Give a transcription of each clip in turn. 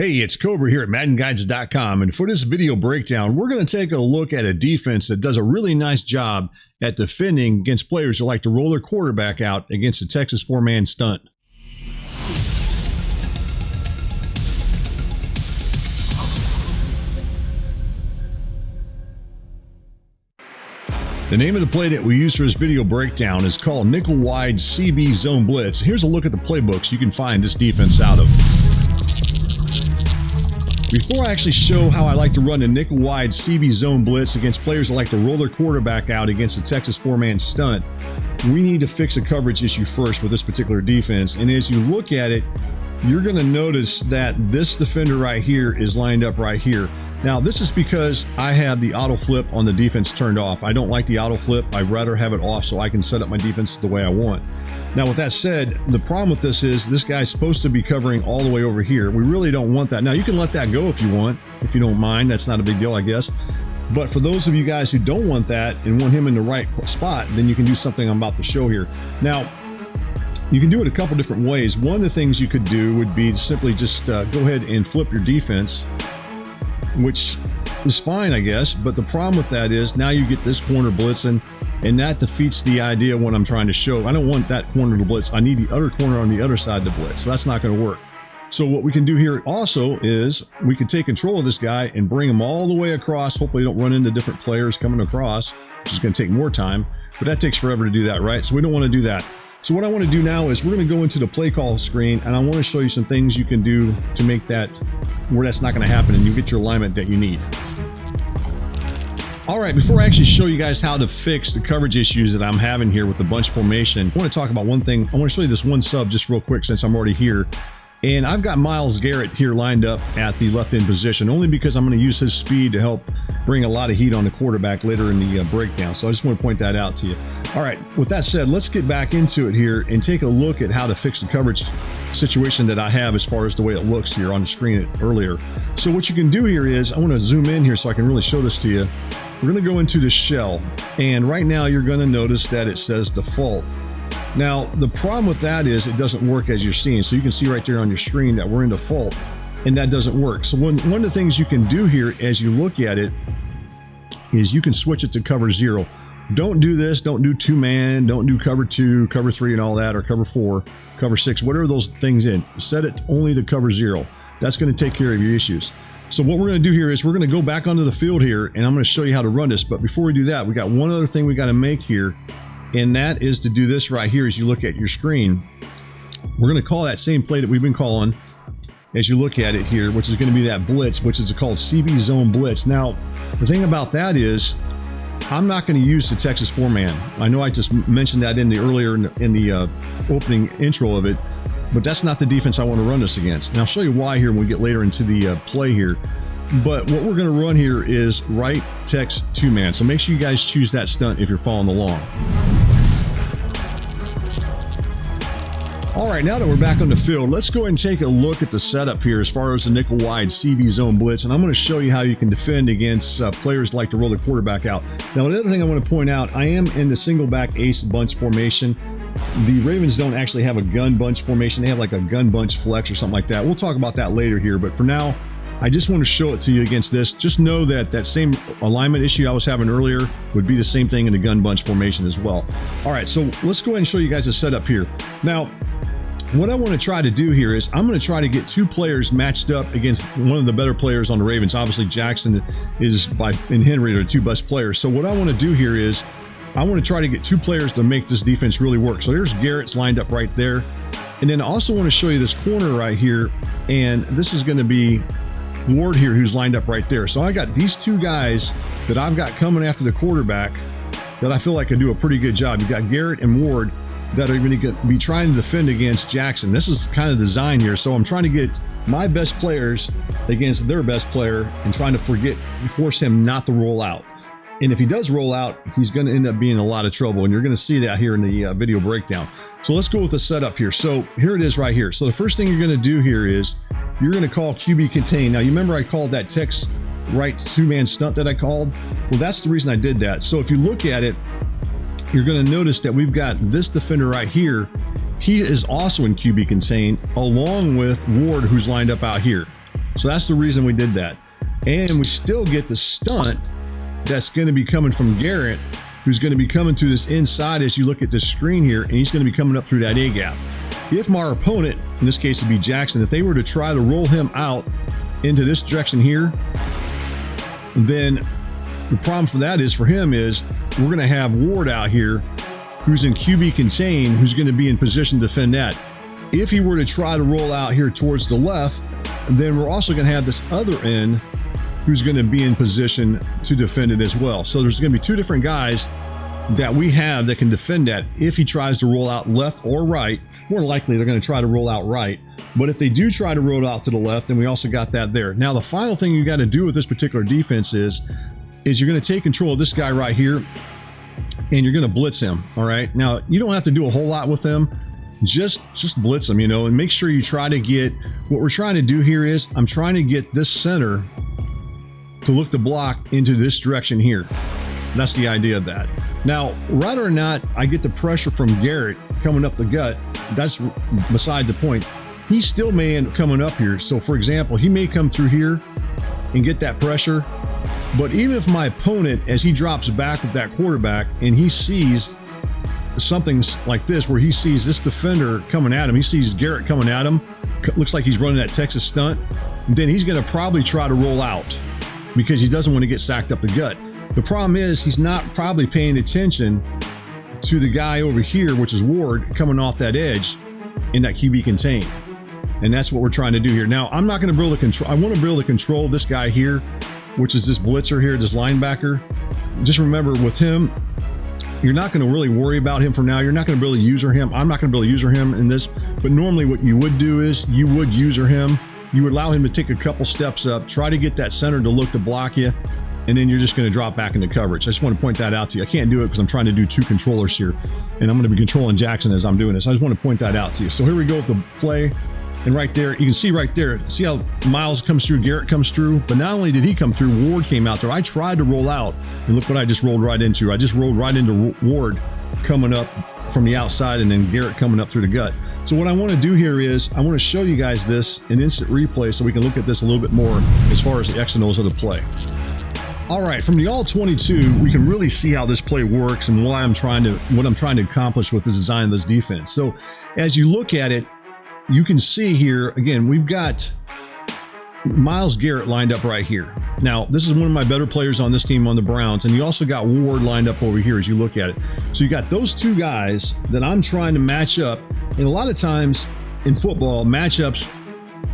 Hey, it's Cobra here at MaddenGuides.com, and for this video breakdown, we're going to take a look at a defense that does a really nice job at defending against players who like to roll their quarterback out against the Texas four-man stunt. The name of the play that we use for this video breakdown is called nickel-wide CB Zone Blitz. Here's a look at the playbooks you can find this defense out of. Before I actually show how I like to run a nickel-wide CB Zone Blitz against players that like to roll their quarterback out against the Texas four-man stunt, we need to fix a coverage issue first with this particular defense. And as you look at it, you're going to notice that this defender right here is lined up right here. Now, this is because I have the auto flip on the defense turned off. I don't like the auto flip. I'd rather have it off so I can set up my defense the way I want. Now, with that said, the problem with this is this guy's supposed to be covering all the way over here. We really don't want that. Now, you can let that go if you want, if you don't mind. That's not a big deal, I guess. But for those of you guys who don't want that and want him in the right spot, then you can do something I'm about to show here. Now, you can do it a couple different ways. One of the things you could do would be to simply just go ahead and flip your defense, which is fine, I guess, but the problem with that is now you get this corner blitzing, and that defeats the idea of what I'm trying to show. I don't want that corner to blitz. I need the other corner on the other side to blitz, so that's not going to work. So what we can do here also is we can take control of this guy and bring him all the way across. Hopefully you don't run into different players coming across, which is going to take more time, but that takes forever to do that, right? So we don't want to do that. So what I want to do now is we're going to go into the play call screen, and I want to show you some things you can do to make that where that's not going to happen and you get your alignment that you need. All right, before I actually show you guys how to fix the coverage issues that I'm having here with the bunch formation, I want to talk about one thing. I want to show you this one sub just real quick since I'm already here. And I've got Myles Garrett here lined up at the left end position, only because I'm going to use his speed to help bring a lot of heat on the quarterback later in the breakdown. So I just want to point that out to you. All right, with that said, let's get back into it here and take a look at how to fix the coverage situation that I have as far as the way it looks here on the screen earlier. So what you can do here is, I want to zoom in here so I can really show this to you. We're going to go into the shell, and right now you're going to notice that it says default. Now, the problem with that is it doesn't work as you're seeing. So you can see right there on your screen that we're in default, and that doesn't work. So one of the things you can do here as you look at it is you can switch it to cover 0. Don't do this. Don't do 2-man. Don't do cover 2, cover 3 and all that, or cover 4, cover 6, whatever those things in. Set it only to cover 0. That's going to take care of your issues. So what we're going to do here is we're going to go back onto the field here, and I'm going to show you how to run this. But before we do that, we got one other thing we got to make here, and that is to do this right here as you look at your screen. We're going to call that same play that we've been calling as you look at it here, which is going to be that blitz, which is called CB Zone Blitz. Now, the thing about that is I'm not going to use the Texas four-man. I know I just mentioned that in the opening intro of it, but that's not the defense I want to run this against. And I'll show you why here when we get later into the play here. But what we're going to run here is right Tex 2-man. So make sure you guys choose that stunt if you're following along. All right, now that we're back on the field, let's go ahead and take a look at the setup here as far as the nickel-wide CB Zone Blitz. And I'm going to show you how you can defend against players like to roll their quarterback out. Now, the other thing I want to point out, I am in the single back ace bunch formation. The Ravens don't actually have a gun bunch formation. They have like a gun bunch flex or something like that. We'll talk about that later here, but for now, I just want to show it to you against this. Just know that that same alignment issue I was having earlier would be the same thing in the gun bunch formation as well. All right, so let's go ahead and show you guys the setup here. Now, what I want to try to do here is I'm going to try to get 2 players matched up against one of the better players on the Ravens. Obviously, Jackson and Henry are the 2 best players. So what I want to do here is I want to try to get 2 players to make this defense really work. So there's Garrett's lined up right there. And then I also want to show you this corner right here. And this is going to be Ward here, who's lined up right there. So I got these 2 guys that I've got coming after the quarterback that I feel like can do a pretty good job. You got Garrett and Ward that are going to be trying to defend against Jackson. This is kind of the design here. So I'm trying to get my best players against their best player and trying to force him not to roll out. And if he does roll out, he's going to end up being in a lot of trouble. And you're going to see that here in the video breakdown. So let's go with the setup here. So here it is right here. So the first thing you're going to do here is you're going to call QB contain. Now, you remember I called that Tex right 2-man stunt that I called? Well, that's the reason I did that. So if you look at it, you're going to notice that we've got this defender right here. He is also in QB contain along with Ward, who's lined up out here. So that's the reason we did that. And we still get the stunt that's going to be coming from Garrett, who's going to be coming to this inside as you look at this screen here, and he's going to be coming up through that A gap. If my opponent, in this case it'd be Jackson, if they were to try to roll him out into this direction here, then the problem for that is, for him is, we're going to have Ward out here who's in QB contain, who's going to be in position to defend that. If he were to try to roll out here towards the left, then we're also going to have this other end who's going to be in position to defend it as well. So there's going to be two different guys that we have that can defend that. If he tries to roll out left or right, more likely they're going to try to roll out right. But if they do try to roll out to the left, then we also got that there. Now, the final thing you got to do with this particular defense is you're going to take control of this guy right here, and you're going to blitz him. All right. Now, you don't have to do a whole lot with him. Just blitz him, you know, and make sure you try to get, what we're trying to do here is, I'm trying to get this center to look to block into this direction here. That's the idea of that. Now, whether or not I get the pressure from Garrett coming up the gut, that's beside the point. He still may end up coming up here. So for example, he may come through here and get that pressure. But even if my opponent, as he drops back with that quarterback and he sees something like this, where he sees this defender coming at him, he sees Garrett coming at him, looks like he's running that Texas stunt, then he's going to probably try to roll out because he doesn't want to get sacked up the gut. The problem is he's not probably paying attention to the guy over here, which is Ward, coming off that edge in that QB contain. And that's what we're trying to do here. Now, I'm not going to be able to control, I want to be able to control this guy here, which is this blitzer here, this linebacker. Just remember with him, you're not going to really worry about him for now. You're not going to be able to user him. I'm not going to be able to user him in this, but normally what you would do is you would user him. You would allow him to take a couple steps up, try to get that center to look to block you, and then you're just going to drop back into coverage. I just want to point that out to you. I can't do it because I'm trying to do two controllers here, and I'm going to be controlling Jackson as I'm doing this. I just want to point that out to you. So here we go with the play. And right there, you can see right there, see how Miles comes through, Garrett comes through, but not only did he come through, Ward came out there. I tried to roll out, and look what I just rolled right into. I just rolled right into Ward coming up from the outside, and then Garrett coming up through the gut. So what I want to do here is I want to show you guys this in instant replay so we can look at this a little bit more as far as the X and O's of the play. All right, from the all 22, we can really see how this play works and what I'm trying to accomplish with this design of this defense. So as you look at it, you can see here, again, we've got Myles Garrett lined up right here. Now, this is one of my better players on this team on the Browns, and you also got Ward lined up over here as you look at it. So you got those two guys that I'm trying to match up, and a lot of times in football, matchups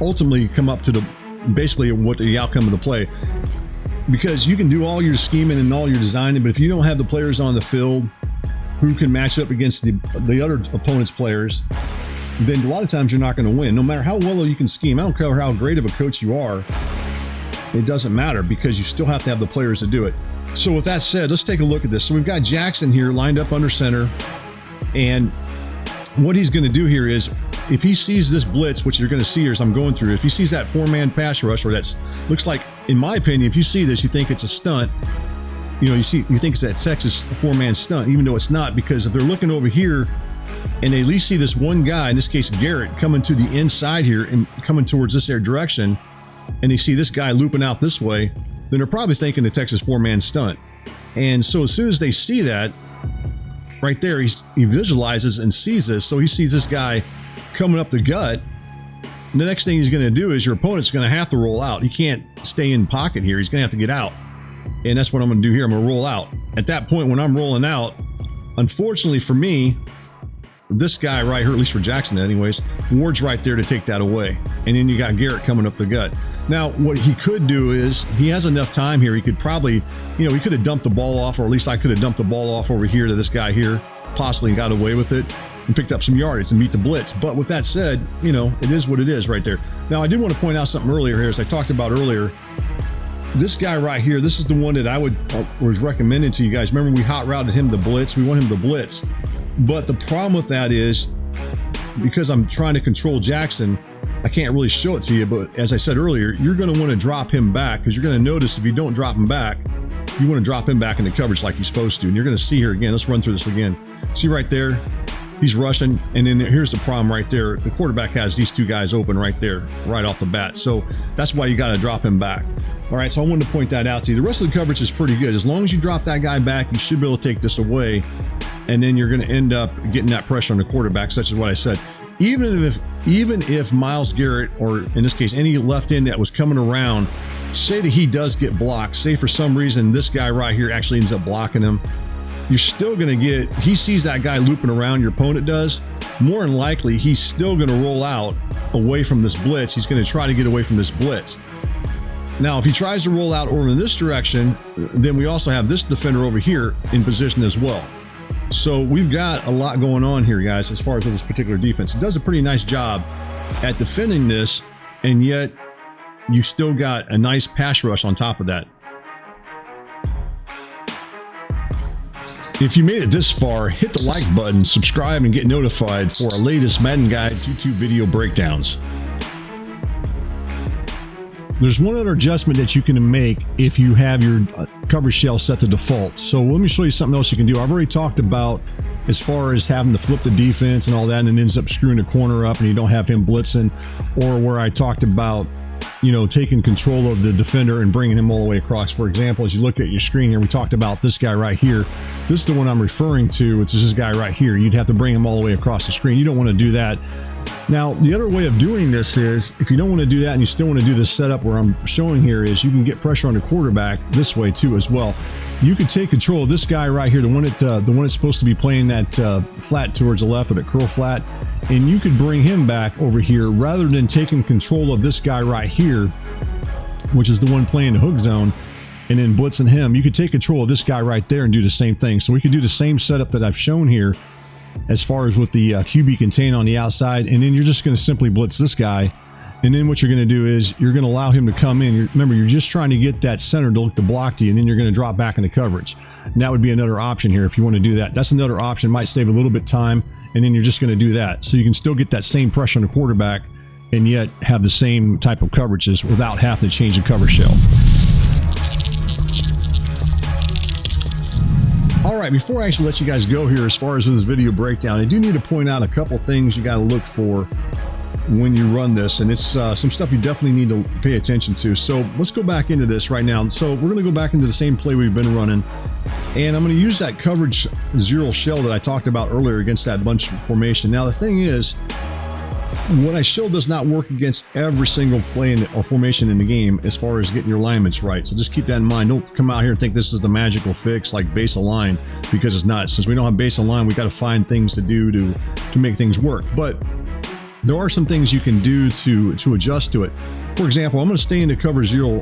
ultimately come up to basically what the outcome of the play. Because you can do all your scheming and all your designing, but if you don't have the players on the field who can match up against the other opponent's players, then a lot of times you're not going to win. No matter how well you can scheme, I don't care how great of a coach you are, it doesn't matter because you still have to have the players to do it. So with that said, let's take a look at this. So we've got Jackson here lined up under center, and what he's going to do here is, if he sees this blitz, which you're going to see here as I'm going through, if he sees that four-man pass rush, or that looks like, in my opinion, if you see this, you think it's a stunt. You know, you think it's that Texas four-man stunt, even though it's not, because if they're looking over here and they at least see this one guy, in this case Garrett, coming to the inside here and coming towards this air direction, and they see this guy looping out this way, then they're probably thinking the Texas four-man stunt. And so as soon as they see that, right there, he visualizes and sees this. So he sees this guy coming up the gut. And the next thing he's going to do is your opponent's going to have to roll out. He can't stay in pocket here. He's going to have to get out. And that's what I'm going to do here. I'm going to roll out. At that point, when I'm rolling out, unfortunately for me, this guy right here, at least for Jackson anyways, Ward's right there to take that away. And then you got Garrett coming up the gut. Now, what he could do is, he has enough time here. He could probably, you know, he could have dumped the ball off, or at least I could have dumped the ball off over here to this guy here, possibly got away with it and picked up some yardage and meet the blitz. But with that said, you know, it is what it is right there. Now, I did want to point out something earlier here, as I talked about earlier. This guy right here, this is the one that I was recommending to you guys. Remember, we hot routed him to blitz. We want him to blitz. But the problem with that is, because I'm trying to control Jackson, I can't really show it to you. But as I said earlier, you're going to want to drop him back, because you're going to notice if you don't drop him back, you want to drop him back into coverage like he's supposed to. And you're going to see here again, let's run through this again. See right there, he's rushing, and then here's the problem right there. The quarterback has these two guys open right there, right off the bat. So that's why you got to drop him back. All right, so I wanted to point that out to you. The rest of the coverage is pretty good. As long as you drop that guy back, you should be able to take this away, and then you're going to end up getting that pressure on the quarterback, such as what I said. Even if Myles Garrett, or in this case, any left end that was coming around, say that he does get blocked, say for some reason this guy right here actually ends up blocking him, you're still going to get, he sees that guy looping around, your opponent does, more than likely he's still going to roll out away from this blitz. He's going to try to get away from this blitz. Now, if he tries to roll out over in this direction, then we also have this defender over here in position as well. So we've got a lot going on here, guys, as far as this particular defense. It does a pretty nice job at defending this, and yet you still got a nice pass rush on top of that. If you made it this far, hit the like button, subscribe, and get notified for our latest Madden Guide YouTube video breakdowns. There's one other adjustment that you can make if you have your coverage shell set to default. So let me show you something else you can do. I've already talked about as far as having to flip the defense and all that, and it ends up screwing the corner up and you don't have him blitzing, or where I talked about, you know, taking control of the defender and bringing him all the way across. For example, as you look at your screen here, we talked about this guy right here. This is the one I'm referring to, which is this guy right here. You'd have to bring him all the way across the screen. You don't want to do that. Now, the other way of doing this is, if you don't want to do that and you still want to do this setup where I'm showing here, is you can get pressure on the quarterback this way too as well. You can take control of this guy right here, the one that's supposed to be playing that flat towards the left, or that curl flat, and you could bring him back over here rather than taking control of this guy right here, which is the one playing the hook zone, and then blitzing him. You could take control of this guy right there and do the same thing. So we could do the same setup that I've shown here as far as with the QB contain on the outside, and then you're just going to simply blitz this guy, and then what you're going to do is you're going to allow him to come in. Remember, you're just trying to get that center to look to block to you, and then you're going to drop back into coverage. And that would be another option here if you want to do that. That's another option. Might save a little bit of time, and then you're just going to do that. So you can still get that same pressure on the quarterback and yet have the same type of coverages without having to change the cover shell. All right, before I actually let you guys go here, as far as this video breakdown, I do need to point out a couple things you got to look for when you run this, and it's some stuff you definitely need to pay attention to. So let's go back into this right now. So we're going to go back into the same play we've been running, and I'm going to use that coverage zero shell that I talked about earlier against that bunch formation. Now the thing is, what I showed does not work against every single play or formation in the game as far as getting your alignments right. So just keep that in mind. Don't come out here and think this is the magical fix like base align, because it's not. Since we don't have base align, we got to find things to do to make things work. But there are some things you can do to adjust to it. For example, I'm going to stay in the cover zero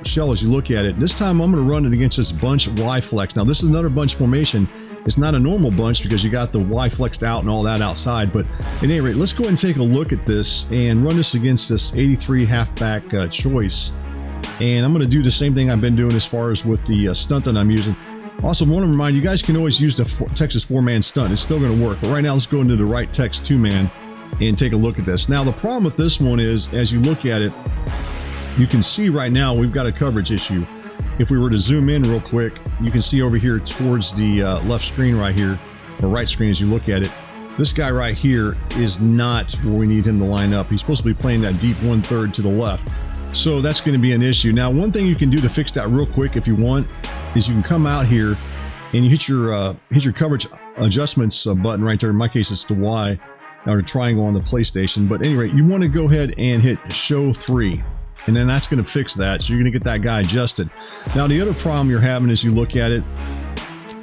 shell as you look at it. This time I'm going to run it against this bunch Y flex. Now this is another bunch formation. It's not a normal bunch because you got the Y flexed out and all that outside. But at any rate, let's go ahead and take a look at this and run this against this 83 halfback choice. And I'm going to do the same thing I've been doing as far as with the stunt that I'm using. Also, I want to remind you guys can always use the Texas 4-man stunt. It's still going to work. But right now, let's go into the right Tex 2-man and take a look at this. Now, the problem with this one is, as you look at it, you can see right now we've got a coverage issue. If we were to zoom in real quick, you can see over here towards the left screen right here, or right screen as you look at it, this guy right here is not where we need him to line up. He's supposed to be playing that deep 1/3 to the left. So that's going to be an issue. Now, one thing you can do to fix that real quick if you want is you can come out here and you hit your coverage adjustments button right there. In my case, it's the Y or the triangle on the PlayStation. But at any rate, you want to go ahead and hit show 3. And then that's going to fix that. So you're going to get that guy adjusted. Now, the other problem you're having as you look at it,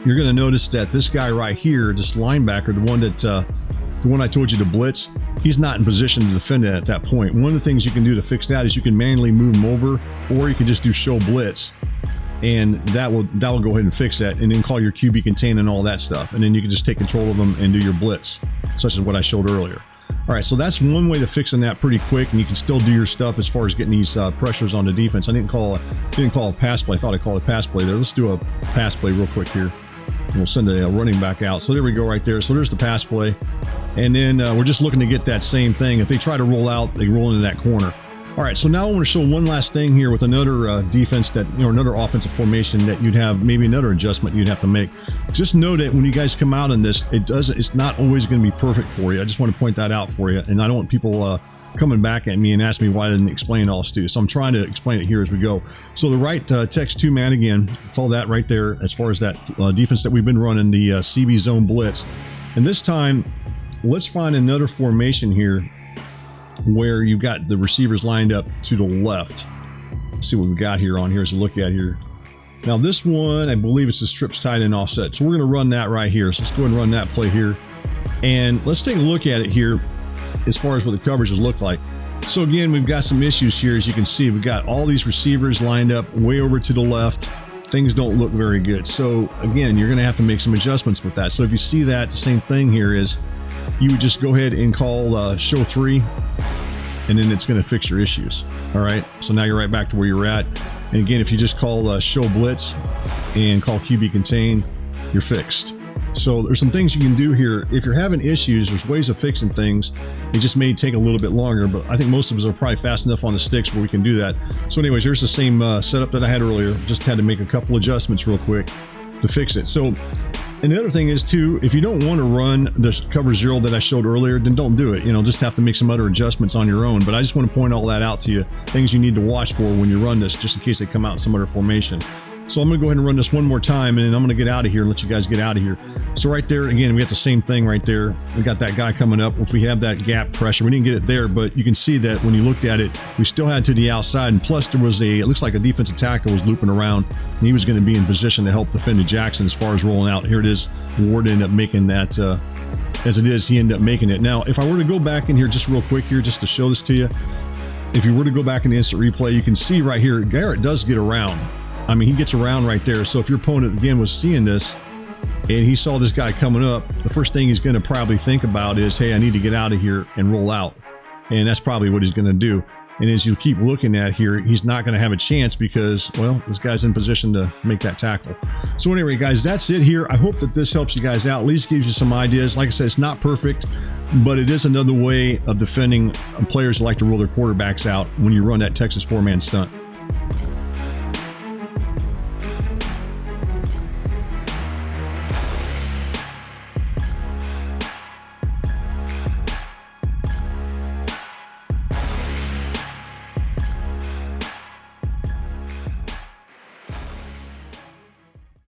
you're going to notice that this guy right here, this linebacker, the one I told you to blitz, he's not in position to defend it at that point. One of the things you can do to fix that is you can manually move him over, or you can just do show blitz, and that will go ahead and fix that, and then call your QB contain and all that stuff, and then you can just take control of them and do your blitz, such as what I showed earlier. All right, so that's one way to fixing that pretty quick, and you can still do your stuff as far as getting these pressures on the defense. I didn't call it pass play. I thought I called it pass play there. Let's do a pass play real quick here. And we'll send a running back out. So there we go right there. So there's the pass play. And then we're just looking to get that same thing. If they try to roll out, they roll into that corner. All right, so now I want to show one last thing here with another defense that, another offensive formation that you'd have maybe another adjustment you'd have to make. Just know that when you guys come out in this, it's not always going to be perfect for you. I just want to point that out for you, and I don't want people coming back at me and ask me why I didn't explain all this to you. So I'm trying to explain it here as we go. So the right text 2 man again, call that right there as far as that defense that we've been running, the CB zone blitz. And this time, let's find another formation here where you've got the receivers lined up to the left. Let's see what we got here on here as we look at here. Now this one, I believe it's the strips tight end offset. So we're going to run that right here. So let's go ahead and run that play here. And let's take a look at it here as far as what the coverages look like. So again, we've got some issues here. As you can see, we've got all these receivers lined up way over to the left. Things don't look very good. So again, you're going to have to make some adjustments with that. So if you see that, the same thing here is you would just go ahead and call show 3, and then it's going to fix your issues. All right, so now you're right back to where you're at. And again, if you just call show blitz and call QB contain, you're fixed. So there's some things you can do here. If you're having issues, there's ways of fixing things. It just may take a little bit longer, but I think most of us are probably fast enough on the sticks where we can do that. So anyways, here's the same setup that I had earlier. Just had to make a couple adjustments real quick to fix it. So, and the other thing is too, if you don't want to run this cover 0 that I showed earlier, then don't do it. Just have to make some other adjustments on your own. But I just want to point all that out to you. Things you need to watch for when you run this, just in case they come out in some other formation. So I'm going to go ahead and run this one more time, and then I'm going to get out of here and let you guys get out of here. So right there, again, we got the same thing right there. We got that guy coming up. If we have that gap pressure, we didn't get it there, but you can see that when you looked at it, we still had to the outside. And plus there was it looks like a defensive tackle was looping around, and he was going to be in position to help defend the Jackson as far as rolling out. Here it is. Ward ended up making that, as it is, he ended up making it. Now, if I were to go back in here just real quick here, just to show this to you, if you were to go back in the instant replay, you can see right here, Garrett does get around. I mean, he gets around right there. So if your opponent, again, was seeing this and he saw this guy coming up, the first thing he's going to probably think about is, hey, I need to get out of here and roll out. And that's probably what he's going to do. And as you keep looking at here, he's not going to have a chance because, well, this guy's in position to make that tackle. So anyway, guys, that's it here. I hope that this helps you guys out. At least gives you some ideas. Like I said, it's not perfect, but it is another way of defending players who like to roll their quarterbacks out when you run that Texas 4-man stunt.